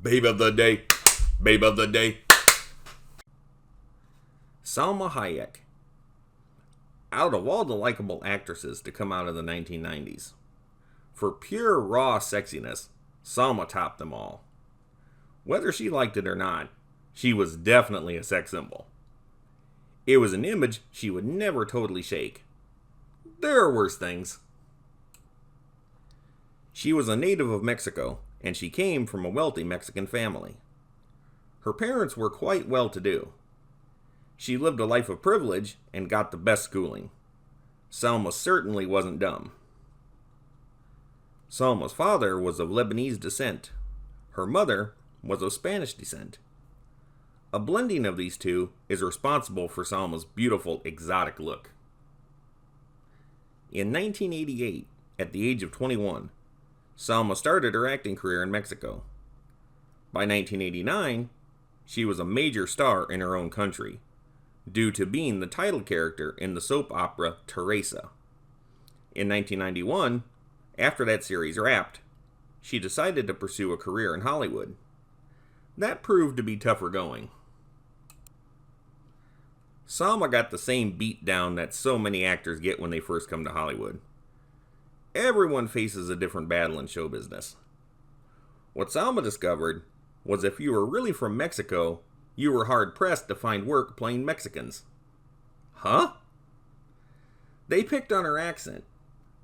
Babe of the day. Babe of the day. Salma Hayek. Out of all the likable actresses to come out of the 1990s, for pure raw sexiness, Salma topped them all. Whether she liked it or not, she was definitely a sex symbol. It was an image she would never totally shake. There are worse things. She was a native of Mexico, and she came from a wealthy Mexican family. Her parents were quite well-to-do. She lived a life of privilege and got the best schooling. Salma certainly wasn't dumb. Salma's father was of Lebanese descent. Her mother was of Spanish descent. A blending of these two is responsible for Salma's beautiful, exotic look. In 1988, at the age of 21, Salma started her acting career in Mexico. By 1989, she was a major star in her own country, due to being the title character in the soap opera Teresa. In 1991, after that series wrapped, she decided to pursue a career in Hollywood. That proved to be tougher going. Salma got the same beat down that so many actors get when they first come to Hollywood. Everyone faces a different battle in show business. What Salma discovered was if you were really from Mexico, you were hard-pressed to find work playing Mexicans. Huh? They picked on her accent,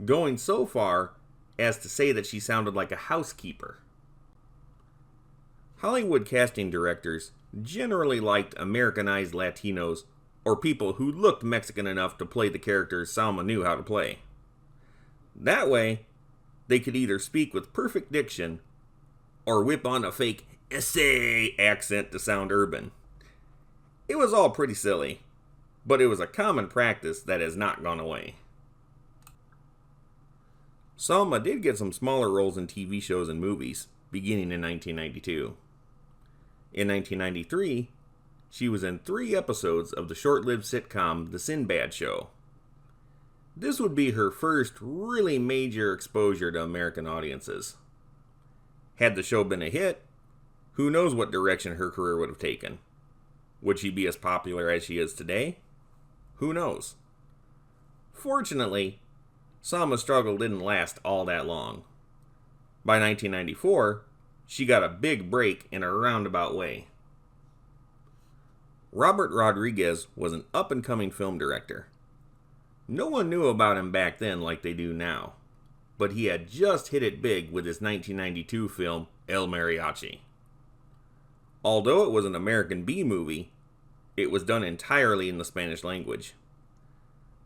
going so far as to say that she sounded like a housekeeper. Hollywood casting directors generally liked Americanized Latinos or people who looked Mexican enough to play the characters Salma knew how to play. That way, they could either speak with perfect diction or whip on a fake SA accent to sound urban. It was all pretty silly, but it was a common practice that has not gone away. Salma did get some smaller roles in TV shows and movies, beginning in 1992. In 1993, she was in 3 episodes of the short-lived sitcom The Sinbad Show. This would be her first really major exposure to American audiences. Had the show been a hit, who knows what direction her career would have taken. Would she be as popular as she is today? Who knows? Fortunately, Salma's struggle didn't last all that long. By 1994, she got a big break in a roundabout way. Robert Rodriguez was an up-and-coming film director. No one knew about him back then like they do now, but he had just hit it big with his 1992 film, El Mariachi. Although it was an American B-movie, it was done entirely in the Spanish language.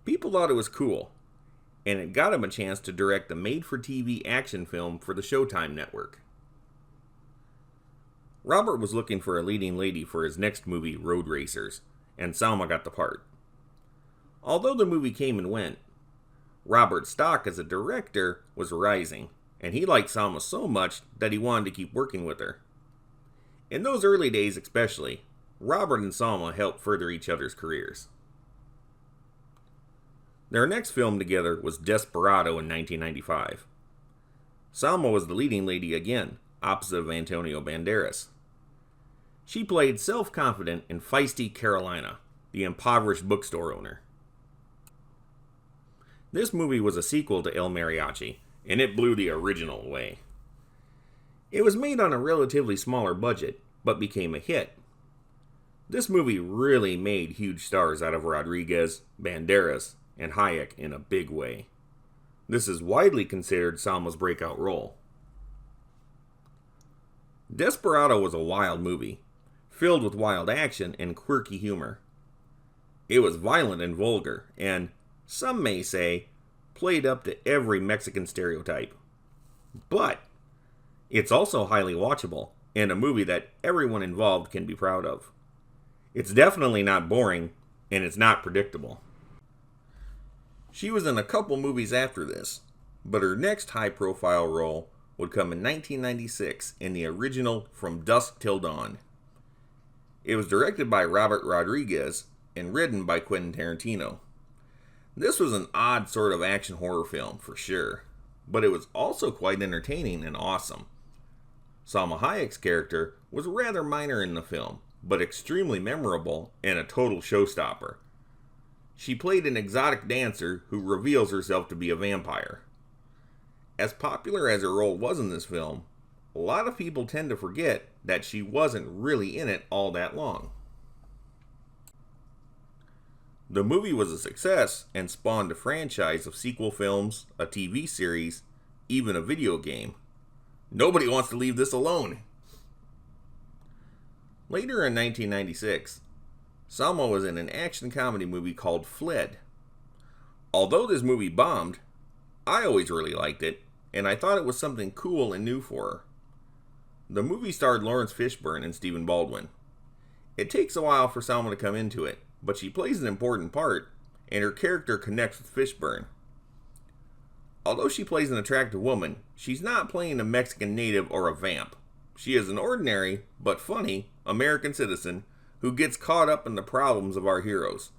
People thought it was cool, and it got him a chance to direct a made-for-TV action film for the Showtime network. Robert was looking for a leading lady for his next movie, Road Racers, and Salma got the part. Although the movie came and went, Robert's stock as a director was rising, and he liked Salma so much that he wanted to keep working with her. In those early days especially, Robert and Salma helped further each other's careers. Their next film together was Desperado in 1995. Salma was the leading lady again, opposite of Antonio Banderas. She played self-confident and feisty Carolina, the impoverished bookstore owner. This movie was a sequel to El Mariachi, and it blew the original away. It was made on a relatively smaller budget, but became a hit. This movie really made huge stars out of Rodriguez, Banderas, and Hayek in a big way. This is widely considered Salma's breakout role. Desperado was a wild movie, filled with wild action and quirky humor. It was violent and vulgar, and, some may say, played up to every Mexican stereotype. But it's also highly watchable, and a movie that everyone involved can be proud of. It's definitely not boring, and it's not predictable. She was in a couple movies after this, but her next high-profile role would come in 1996 in the original From Dusk Till Dawn. It was directed by Robert Rodriguez and written by Quentin Tarantino. This was an odd sort of action horror film, for sure, but it was also quite entertaining and awesome. Salma Hayek's character was rather minor in the film, but extremely memorable and a total showstopper. She played an exotic dancer who reveals herself to be a vampire. As popular as her role was in this film, a lot of people tend to forget that she wasn't really in it all that long. The movie was a success and spawned a franchise of sequel films, a TV series, even a video game. Nobody wants to leave this alone. Later in 1996, Salma was in an action comedy movie called Fled. Although this movie bombed, I always really liked it, and I thought it was something cool and new for her. The movie starred Lawrence Fishburne and Stephen Baldwin. It takes a while for Salma to come into it, but she plays an important part, and her character connects with Fishburne. Although she plays an attractive woman, she's not playing a Mexican native or a vamp. She is an ordinary, but funny, American citizen who gets caught up in the problems of our heroes.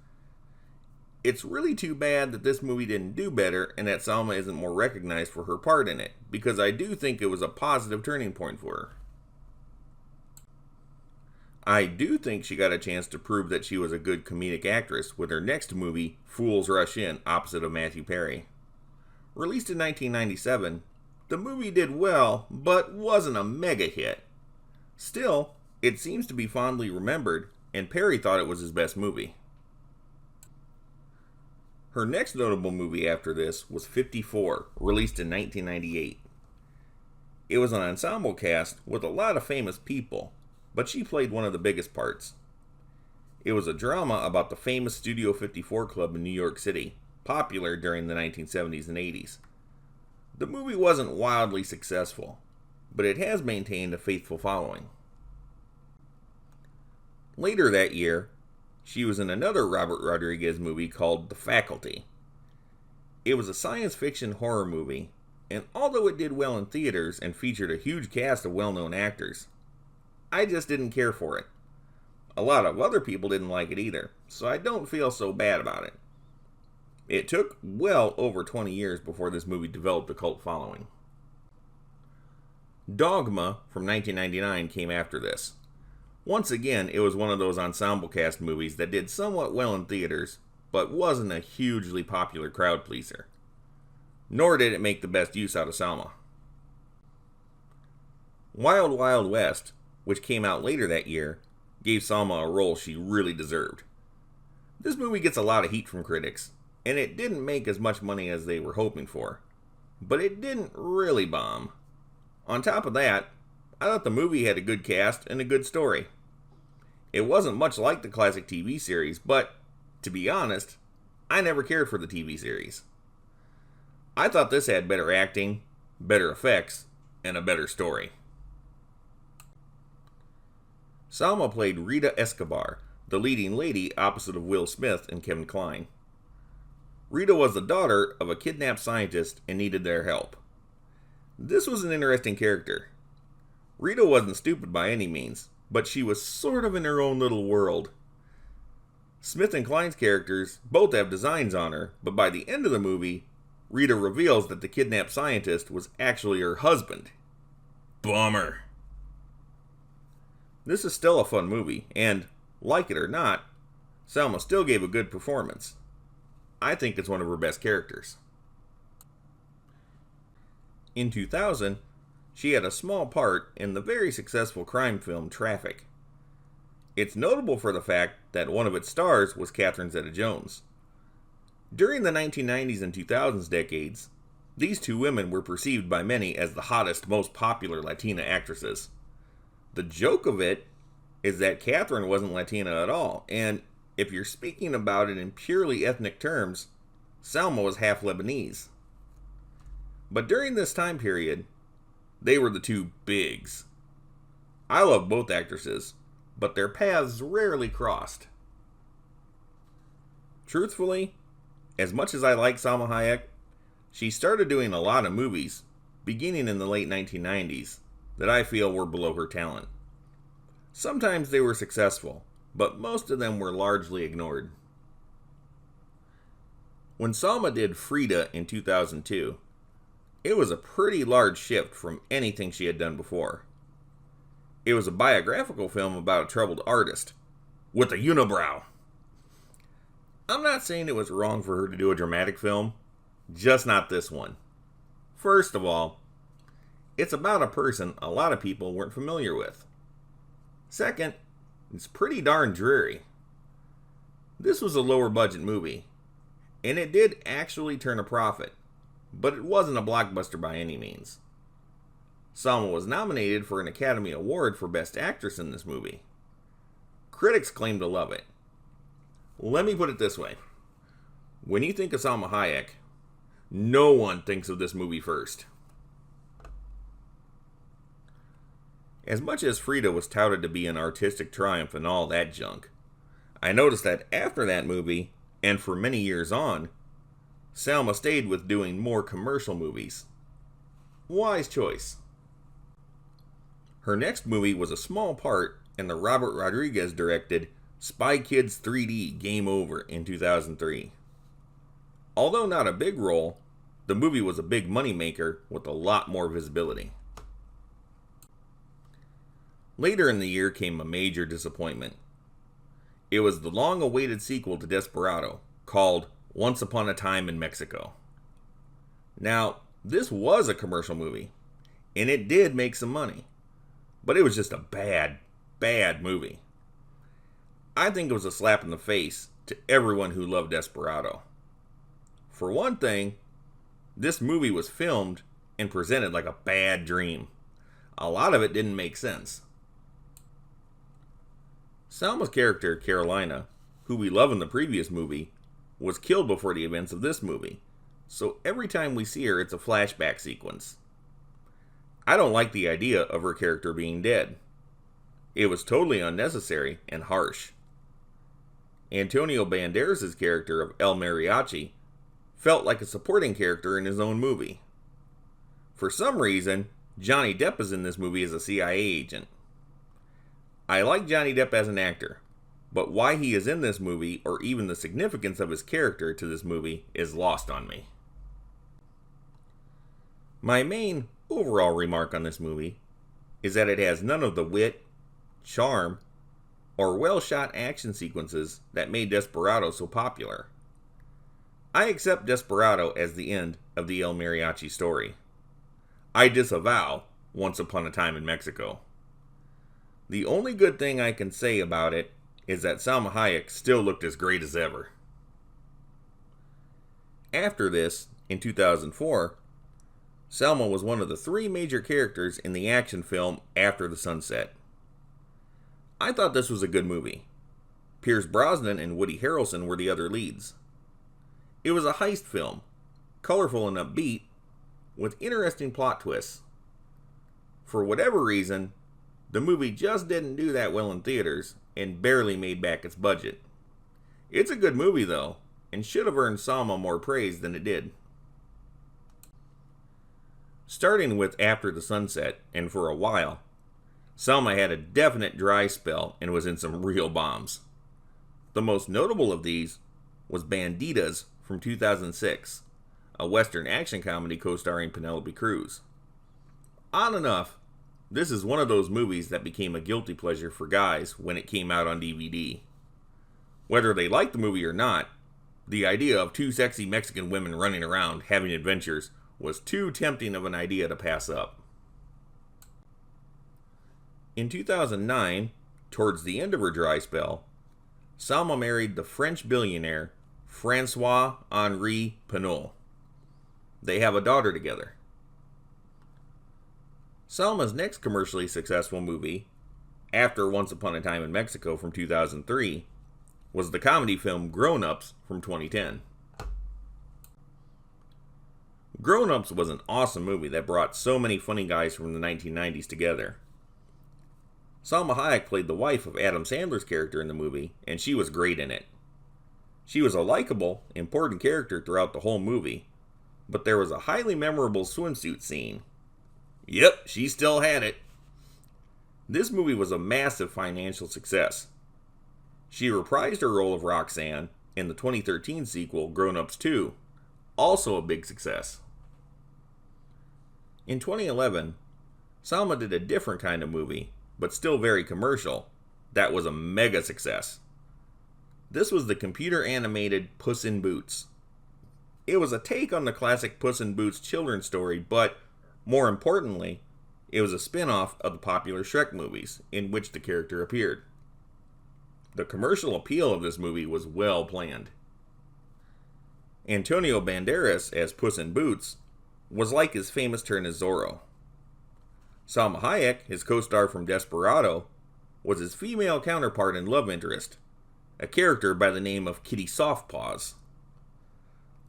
It's really too bad that this movie didn't do better and that Salma isn't more recognized for her part in it, because I do think it was a positive turning point for her. I do think she got a chance to prove that she was a good comedic actress with her next movie, Fools Rush In, opposite of Matthew Perry. Released in 1997, the movie did well, but wasn't a mega hit. Still, it seems to be fondly remembered, and Perry thought it was his best movie. Her next notable movie after this was 54, released in 1998. It was an ensemble cast with a lot of famous people, but she played one of the biggest parts. It was a drama about the famous Studio 54 Club in New York City, popular during the 1970s and 80s. The movie wasn't wildly successful, but it has maintained a faithful following. Later that year, she was in another Robert Rodriguez movie called The Faculty. It was a science fiction horror movie, and although it did well in theaters and featured a huge cast of well-known actors, I just didn't care for it. A lot of other people didn't like it either, so I don't feel so bad about it. It took well over 20 years before this movie developed a cult following. Dogma from 1999 came after this. Once again, it was one of those ensemble cast movies that did somewhat well in theaters, but wasn't a hugely popular crowd pleaser. Nor did it make the best use out of Salma. Wild Wild West, which came out later that year, gave Salma a role she really deserved. This movie gets a lot of heat from critics, and it didn't make as much money as they were hoping for. But it didn't really bomb. On top of that, I thought the movie had a good cast and a good story. It wasn't much like the classic TV series, but, to be honest, I never cared for the TV series. I thought this had better acting, better effects, and a better story. Salma played Rita Escobar, the leading lady opposite of Will Smith and Kevin Kline. Rita was the daughter of a kidnapped scientist and needed their help. This was an interesting character. Rita wasn't stupid by any means, but she was sort of in her own little world. Smith and Kline's characters both have designs on her, but by the end of the movie, Rita reveals that the kidnapped scientist was actually her husband. Bummer. This is still a fun movie, and, like it or not, Salma still gave a good performance. I think it's one of her best characters. In 2000, she had a small part in the very successful crime film Traffic. It's notable for the fact that one of its stars was Catherine Zeta-Jones. During the 1990s and 2000s decades, these two women were perceived by many as the hottest, most popular Latina actresses. The joke of it is that Catherine wasn't Latina at all, and if you're speaking about it in purely ethnic terms, Salma was half Lebanese. But during this time period, they were the two bigs. I love both actresses, but their paths rarely crossed. Truthfully, as much as I like Salma Hayek, she started doing a lot of movies, beginning in the late 1990s, that I feel were below her talent. Sometimes they were successful, but most of them were largely ignored. When Salma did Frida in 2002, it was a pretty large shift from anything she had done before. It was a biographical film about a troubled artist with a unibrow. I'm not saying it was wrong for her to do a dramatic film, just not this one. First of all, it's about a person a lot of people weren't familiar with. Second, it's pretty darn dreary. This was a lower budget movie, and it did actually turn a profit, but it wasn't a blockbuster by any means. Salma was nominated for an Academy Award for Best Actress in this movie. Critics claim to love it. Let me put it this way. When you think of Salma Hayek, no one thinks of this movie first. As much as Frida was touted to be an artistic triumph and all that junk, I noticed that after that movie, and for many years on, Salma stayed with doing more commercial movies. Wise choice. Her next movie was a small part in the Robert Rodriguez directed Spy Kids 3D Game Over in 2003. Although not a big role, the movie was a big moneymaker with a lot more visibility. Later in the year came a major disappointment. It was the long-awaited sequel to Desperado, called Once Upon a Time in Mexico. Now, this was a commercial movie, and it did make some money, but it was just a bad movie. I think it was a slap in the face to everyone who loved Desperado. For one thing, this movie was filmed and presented like a bad dream. A lot of it didn't make sense. Salma's character, Carolina, who we love in the previous movie, was killed before the events of this movie, so every time we see her, it's a flashback sequence. I don't like the idea of her character being dead. It was totally unnecessary and harsh. Antonio Banderas' character of El Mariachi felt like a supporting character in his own movie. For some reason, Johnny Depp is in this movie as a CIA agent. I like Johnny Depp as an actor, but why he is in this movie, or even the significance of his character to this movie, is lost on me. My main overall remark on this movie is that it has none of the wit, charm, or well-shot action sequences that made Desperado so popular. I accept Desperado as the end of the El Mariachi story. I disavow Once Upon a Time in Mexico. The only good thing I can say about it is that Salma Hayek still looked as great as ever. After this, in 2004, Salma was one of the 3 major characters in the action film After the Sunset. I thought this was a good movie. Pierce Brosnan and Woody Harrelson were the other leads. It was a heist film, colorful and upbeat, with interesting plot twists. For whatever reason, the movie just didn't do that well in theaters and barely made back its budget. It's a good movie though, and should have earned Salma more praise than it did. Starting with After the Sunset, and for a while, Salma had a definite dry spell and was in some real bombs. The most notable of these was Banditas from 2006, a Western action comedy co-starring Penelope Cruz. On and off, this is one of those movies that became a guilty pleasure for guys when it came out on DVD. Whether they liked the movie or not, the idea of 2 sexy Mexican women running around having adventures was too tempting of an idea to pass up. In 2009, towards the end of her dry spell, Salma married the French billionaire François-Henri Pinault. They have a daughter together. Salma's next commercially successful movie, after Once Upon a Time in Mexico from 2003, was the comedy film Grown Ups from 2010. Grown Ups was an awesome movie that brought so many funny guys from the 1990s together. Salma Hayek played the wife of Adam Sandler's character in the movie, and she was great in it. She was a likable, important character throughout the whole movie, but there was a highly memorable swimsuit scene. Yep, she still had it. This movie was a massive financial success. She reprised her role of Roxanne in the 2013 sequel Grown Ups 2, also a big success. In 2011, Salma did a different kind of movie but still very commercial, that was a mega success. This was the computer-animated Puss in Boots. It was a take on the classic Puss in Boots children's story, but more importantly, it was a spin-off of the popular Shrek movies, in which the character appeared. The commercial appeal of this movie was well planned. Antonio Banderas as Puss in Boots was like his famous turn as Zorro. Salma Hayek, his co-star from Desperado, was his female counterpart and love interest, a character by the name of Kitty Softpaws.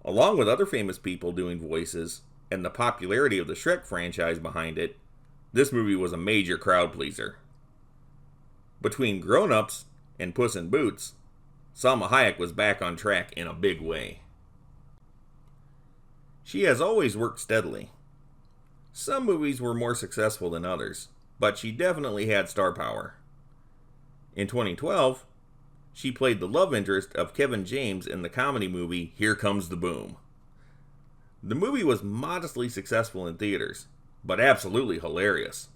Along with other famous people doing voices, and the popularity of the Shrek franchise behind it, this movie was a major crowd pleaser. Between Grown Ups and Puss in Boots, Salma Hayek was back on track in a big way. She has always worked steadily. Some movies were more successful than others, but she definitely had star power. In 2012, she played the love interest of Kevin James in the comedy movie Here Comes the Boom. The movie was modestly successful in theaters, but absolutely hilarious.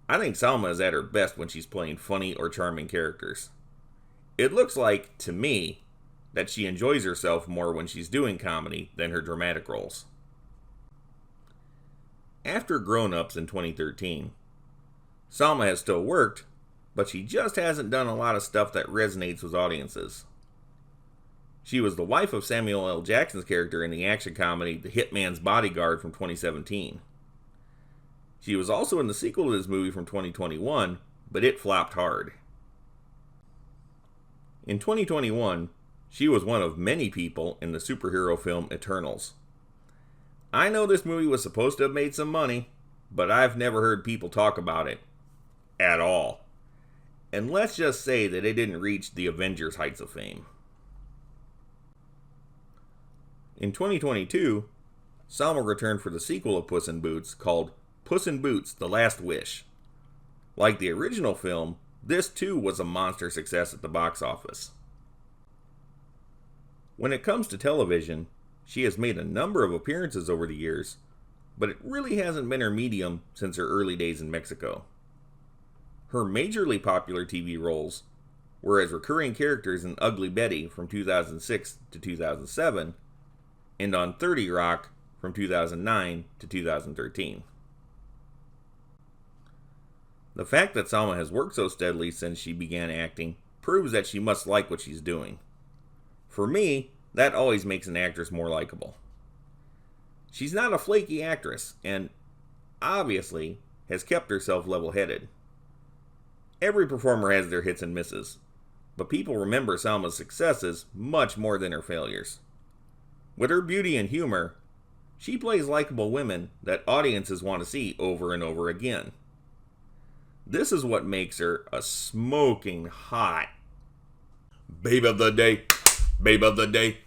I think Salma is at her best when she's playing funny or charming characters. It looks like, to me, that she enjoys herself more when she's doing comedy than her dramatic roles. After Grown Ups in 2013, Salma has still worked, but she just hasn't done a lot of stuff that resonates with audiences. She was the wife of Samuel L. Jackson's character in the action comedy The Hitman's Bodyguard from 2017. She was also in the sequel to this movie from 2021, but it flopped hard. In 2021, she was one of many people in the superhero film Eternals. I know this movie was supposed to have made some money, but I've never heard people talk about it at all. And let's just say that it didn't reach the Avengers heights of fame. In 2022, Salma returned for the sequel of Puss in Boots called Puss in Boots: The Last Wish. Like the original film, this too was a monster success at the box office. When it comes to television, she has made a number of appearances over the years, but it really hasn't been her medium since her early days in Mexico. Her majorly popular TV roles were as recurring characters in Ugly Betty from 2006 to 2007, and on 30 Rock from 2009 to 2013. The fact that Salma has worked so steadily since she began acting proves that she must like what she's doing. For me, that always makes an actress more likable. She's not a flaky actress, and obviously has kept herself level-headed. Every performer has their hits and misses, but people remember Salma's successes much more than her failures. With her beauty and humor, she plays likable women that audiences want to see over and over again. This is what makes her a smoking hot babe of the day, babe of the day.